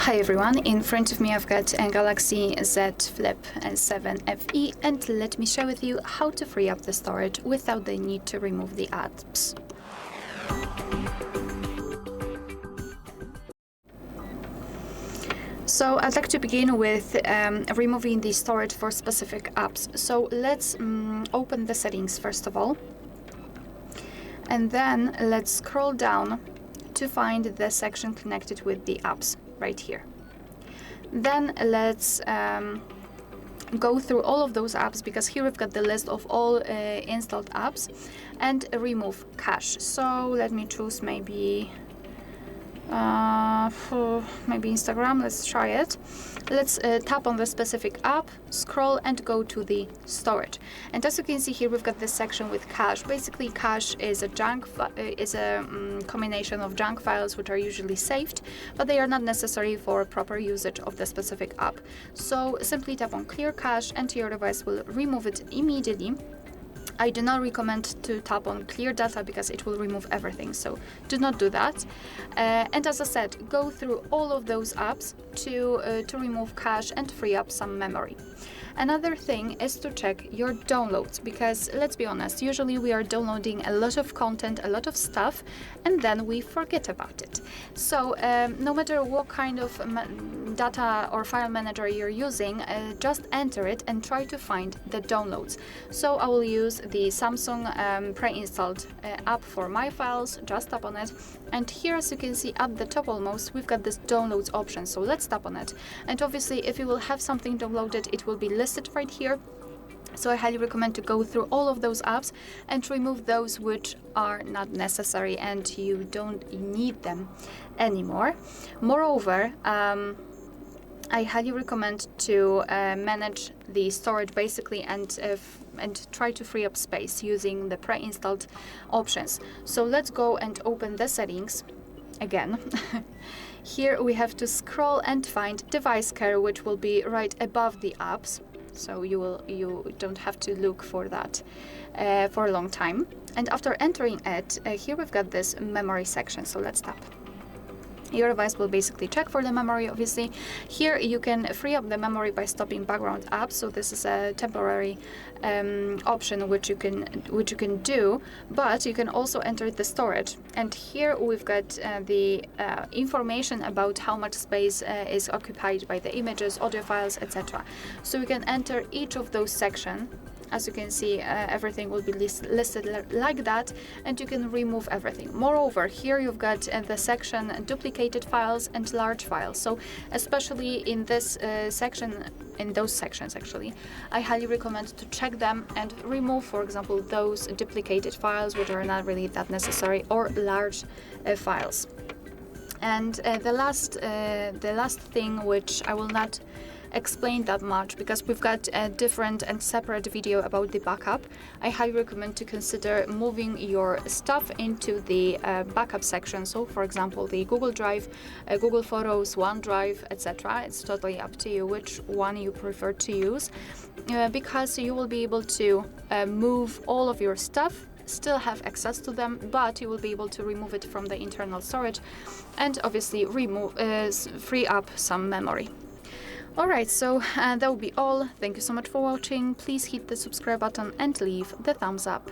Hi everyone, in front of me I've got a Galaxy Z Flip 7 FE, and let me share with you how to free up the storage without the need to remove the apps. So I'd like to begin with removing the storage for specific apps. So let's open the settings first of all, and then let's scroll down to find the section connected with the apps right here. Then let's go through all of those apps, because here we've got the list of all installed apps, and remove cache. So let me choose maybe Instagram. Let's try it. Let's tap on the specific app, scroll, and go to the storage. And as you can see here, we've got this section with cache. Basically, cache is a combination of junk files which are usually saved, but they are not necessary for proper usage of the specific app. So simply tap on clear cache, and your device will remove it immediately. I do not recommend to tap on clear data because it will remove everything, so do not do that. And as I said, go through all of those apps to remove cache and free up some memory. Another thing is to check your downloads, because let's be honest, usually we are downloading a lot of content, a lot of stuff, and then we forget about it. So no matter what kind of data or file manager you're using, just enter it and try to find the downloads. So I will use the Samsung pre-installed app for my files. Just tap on it, and here, as you can see at the top almost, we've got this downloads option. So let's tap on it, and obviously if you will have something downloaded, it will be listed right here. So I highly recommend to go through all of those apps and remove those which are not necessary and you don't need them anymore. Moreover, I highly recommend to manage the storage basically and try to free up space using the pre-installed options. So let's go and open the settings again. Here we have to scroll and find device care, which will be right above the apps. So you don't have to look for that for a long time. And after entering it, here we've got this memory section. So let's tap. Your device will basically check for the memory, obviously. Here you can free up the memory by stopping background apps. So this is a temporary option which you can do, but you can also enter the storage. And here we've got the information about how much space is occupied by the images, audio files, etc. So we can enter each of those sections. As you can see, everything will be listed like that, and you can remove everything. Moreover, here you've got the section duplicated files and large files. So especially in this in those sections actually, I highly recommend to check them and remove, for example, those duplicated files which are not really that necessary, or large files. And the last thing, which I will not explain that much because we've got a different and separate video about the backup, I highly recommend to consider moving your stuff into the backup section. So for example, the Google Drive, Google Photos, OneDrive, etc. It's totally up to you which one you prefer to use, because you will be able to move all of your stuff, still have access to them, but you will be able to remove it from the internal storage and obviously free up some memory. Alright, so that will be all. Thank you so much for watching. Please hit the subscribe button and leave the thumbs up.